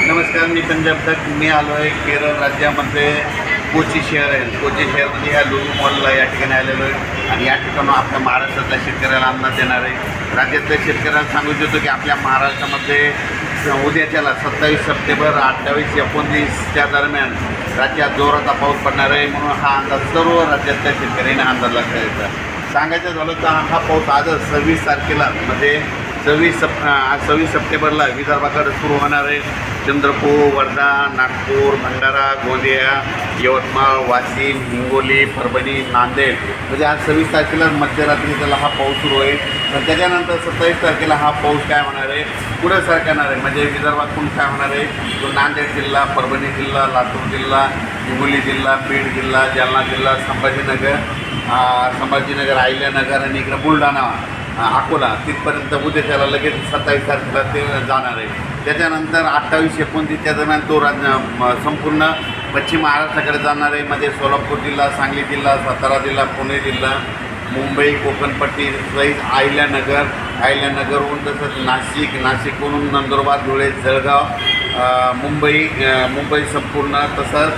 नमस्कार, मी पंजाब तक मी आलो आहे केरळ राज्यामध्ये कोची शहर आहे. कोची शहरमध्ये ह्या लुलू मॉलला या ठिकाणी आलेलो आहे आणि या ठिकाणून आपल्या महाराष्ट्रातल्या शेतकऱ्याला अन्नदान देणार आहे. राज्यातल्या शेतकऱ्याला सांगू इच्छितो की आपल्या महाराष्ट्रामध्ये उद्याच्याला 27 सप्टेंबर 28 एकोणतीसच्या दरम्यान राज्यात जोराचा पाऊस पडणार आहे. म्हणून हा अंदाज सर्व राज्यातल्या शेतकऱ्यांनी अंदाज लागता येतो. सांगायचं झालं तर हा पाऊस आजच 26 तारखेला म्हणजे 26 सप्टेंबरला विदर्भाकडे सुरू होणार आहे. चंद्रपूर, वर्धा, नागपूर, भंडारा, गोंदिया, यवतमाळ, वाशिम, हिंगोली, परभणी, नांदेड म्हणजे आज 26 तारखेला मध्यरात्री त्याला हा पाऊस सुरू होईल. पण त्याच्यानंतर 27 तारखेला हा पाऊस काय होणार आहे, पुढे सरकणार आहे. म्हणजे विदर्भातून काय होणार आहे, तो नांदेड जिल्हा, परभणी जिल्हा, लातूर जिल्हा, हिंगोली जिल्हा, बीड जिल्हा, जालना जिल्हा, संभाजीनगर, अहिल्यानगर आणि इकडं बुलढाणा, अकोला तिथपर्यंत उद्याच्याला लगेच 27 तारखेला ते जाणार आहे. त्याच्यानंतर 28-29च्या दरम्यान तो संपूर्ण पश्चिम महाराष्ट्राकडे जाणार आहे. म्हणजे सोलापूर जिल्हा, सांगली जिल्हा, सातारा जिल्हा, पुणे जिल्हा, मुंबई, कोकणपट्टी सहित अहिल्यानगरहून तसंच नाशिकहून नंदुरबार, धुळे, जळगाव, मुंबई संपूर्ण तसंच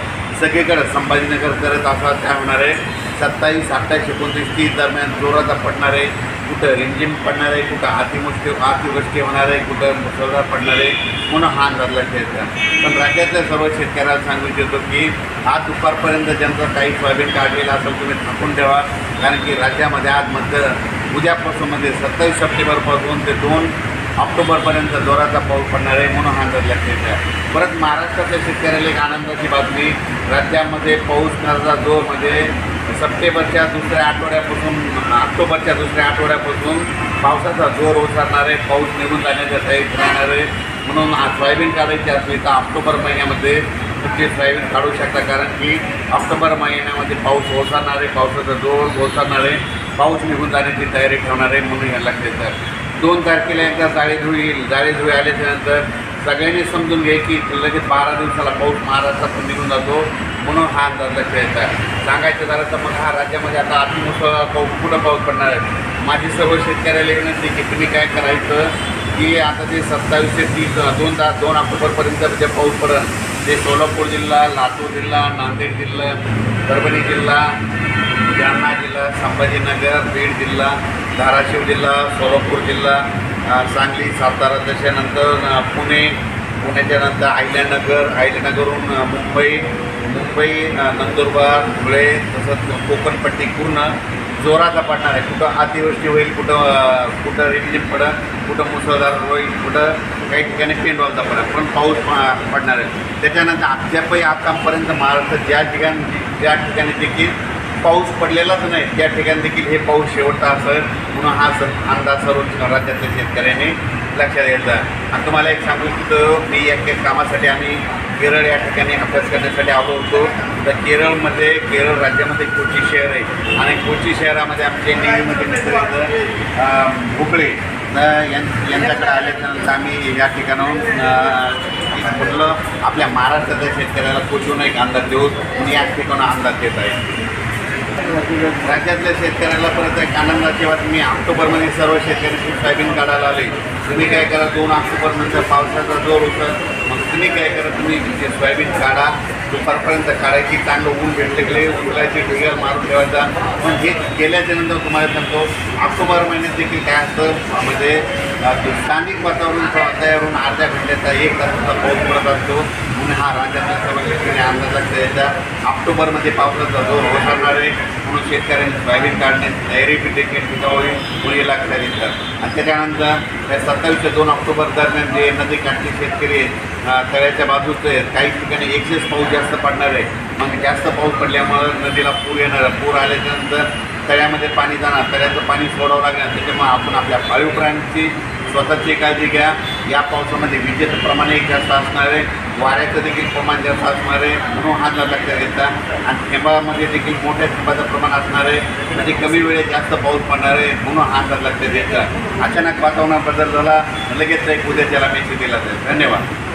सगळीकडे संभाजीनगर करत असा काय होणार आहे. 27, 28, 29, 30 दरम्यान जोराचा पडणार आहे. कुठं रिमझिम पडणार आहे, कुठं अतिवृष्टी होणार आहे, कुठं मुसळधार पडणार आहे. म्हणून हा अंदाज लक्षात. पण राज्यातल्या सर्व शेतकऱ्याला सांगू इच्छितो की आज दुपारपर्यंत ज्यांचं काही सोयाबीन काढलेलं असेल तुम्ही थांबून ठेवा. कारण की राज्यामध्ये आज उद्यापासून म्हणजे 27 सप्टेंबरपासून ते 2 ऑक्टोबरपर्यंत जोराचा पाऊस पडणार आहे. म्हणून हा अंदाज लक्षात घ्या. परत महाराष्ट्रातल्या शेतकऱ्याला एक आनंदाची बातमी, राज्यामध्ये पाऊस करता जो म्हणजे ऑक्टोबरच्या दुसऱ्या आठवड्यापासून पावसाचा जोर ओसरणार आहे. पाऊस निघून जाण्याच्या तयारीत राहणार आहे. म्हणून सोयाबीन काढायची असली तर ऑक्टोबर महिन्यामध्ये तुमची सोयाबीन काढू शकता. कारण की ऑक्टोबर महिन्यामध्ये पाऊस ओसरणार आहे, पावसाचा जोर ओसरणार आहे, पाऊस निघून जाण्याची तयारी ठेवणार आहे. म्हणून हे लक्षात येतं. 2 तारखेला एकदा जाळीधुळी आल्याच्यानंतर सगळ्यांनी समजून घ्या की लगेच 12 दिवसाला पाऊस महाराष्ट्रातून निघून जातो. म्हणून हा अंदाज लक्षात येतात. सांगायचं झालं तर मग हा राज्यामध्ये आता अतिमुसळधार कुठं पाऊस पडणार आहे. माझी सर्व शेतकऱ्याला विनंती की तुम्ही काय करायचं की आता ते 27 ते 30 2 ऑक्टोबरपर्यंत जे पाऊस पडेल ते सोलापूर जिल्हा, लातूर जिल्हा, नांदेड जिल्हा, परभणी जिल्हा, जालना जिल्हा, संभाजीनगर, बीड जिल्हा, धाराशिव जिल्हा, सोलापूर जिल्हा, सांगली, सातारा, त्याच्यानंतर पुण्याच्यानंतर अहिल्यानगरहून मुंबई, नंदुरबार, धुळे तसंच कोकणपट्टी पूर्ण जोराचा पडणार आहे. कुठं अतिवृष्टी होईल, कुठं रिमझिम पडेल, कुठं मुसळधार होईल, कुठं काही ठिकाणी पेंडवालचा पडेल, पण पाऊस पडणार आहे. त्याच्यानंतर आतापर्यंत महाराष्ट्रात ज्या ठिकाणी देखील पाऊस पडलेलाच नाही त्या ठिकाणी देखील हे पाऊस शेवटचा असेल. म्हणून हा अंदाज सर्व राज्यातल्या शेतकऱ्यांनी लक्षात घ्यायचा. आणि तुम्हाला एक सांगू इच्छितो, मी या कामासाठी आम्ही केरळ या ठिकाणी अभ्यास करण्यासाठी आलो होतो. तर केरळ राज्यामध्ये कोची शहर आहे आणि कोची शहरामध्ये आमचे नेहमीमध्ये मित्र भोकळे यांच्याकडे आल्याच्यानंतर आम्ही या ठिकाणाहून म्हटलं आपल्या महाराष्ट्रातल्या शेतकऱ्याला कोचून एक अंदाज देऊ म्हणून या ठिकाणं अंदाज देत आहे. राज्यातल्या शेतकऱ्याला परत एक आनंदाची बातमी, ऑक्टोबरमध्ये सर्व शेतकऱ्यांची सोयाबीन काढायला आले. तुम्ही काय करा, 2 ऑक्टोबरनंतर पावसाचा जोर होतं, मग तुम्ही काय करा, तुम्ही सोयाबीन काढा. दुपारपर्यंत काढायची, चांगलं ऊन भेटले गेले उन्हाळ्याची ढिगाळ मारून ठेवायचा. पण हे केल्याच्यानंतर तुम्हाला सांगतो ऑक्टोबर महिन्यात देखील काय असतं म्हणजे स्थानिक वातावरण तयार होऊन अर्ध्या घंट्याचा 1 तासाचा पाऊस पडत असतो. म्हणून हा राज्यातल्या सर्व शेतकरी अंदाज लक्षात यायचा. ऑक्टोबरमध्ये पावसाचा जोर ओसरणार आहे. म्हणून शेतकऱ्यांनी सोयाबीन काढण्याची तयारी देखील टिकावी मुळे लक्षात येतात. आणि त्याच्यानंतर 27 ते 2 ऑक्टोबर दरम्यान जे नदीकाठचे शेतकरी तळ्याच्या बाजूचे आहेत, काही ठिकाणी एक्सेस पाऊस जास्त पडणार आहे. मग जास्त पाऊस पडल्यामुळं नदीला पूर येणार. पूर आल्याच्यानंतर तळ्यामध्ये पाणी जाणार, तळ्याचं पाणी सोडावं लागणार. त्याच्यामुळे आपण आपल्या पाळीव प्राण्यांची स्वतःची काळजी घ्या. या पावसामध्ये विजेचं प्रमाण एक जास्त असणार आहे, वाऱ्याचं देखील प्रमाण जास्त असणार आहे. म्हणून हा लक्षात घेता. आणि थेंबामध्ये देखील मोठ्या थेंबाचं प्रमाण असणार आहे. म्हणजे कमी वेळेत जास्त पाऊस पडणार आहे. म्हणून हा लक्षात द्यायचा. अचानक वातावरणात बदल झाला लगेच एक उद्या त्याला मेसेज दिला जाईल. धन्यवाद.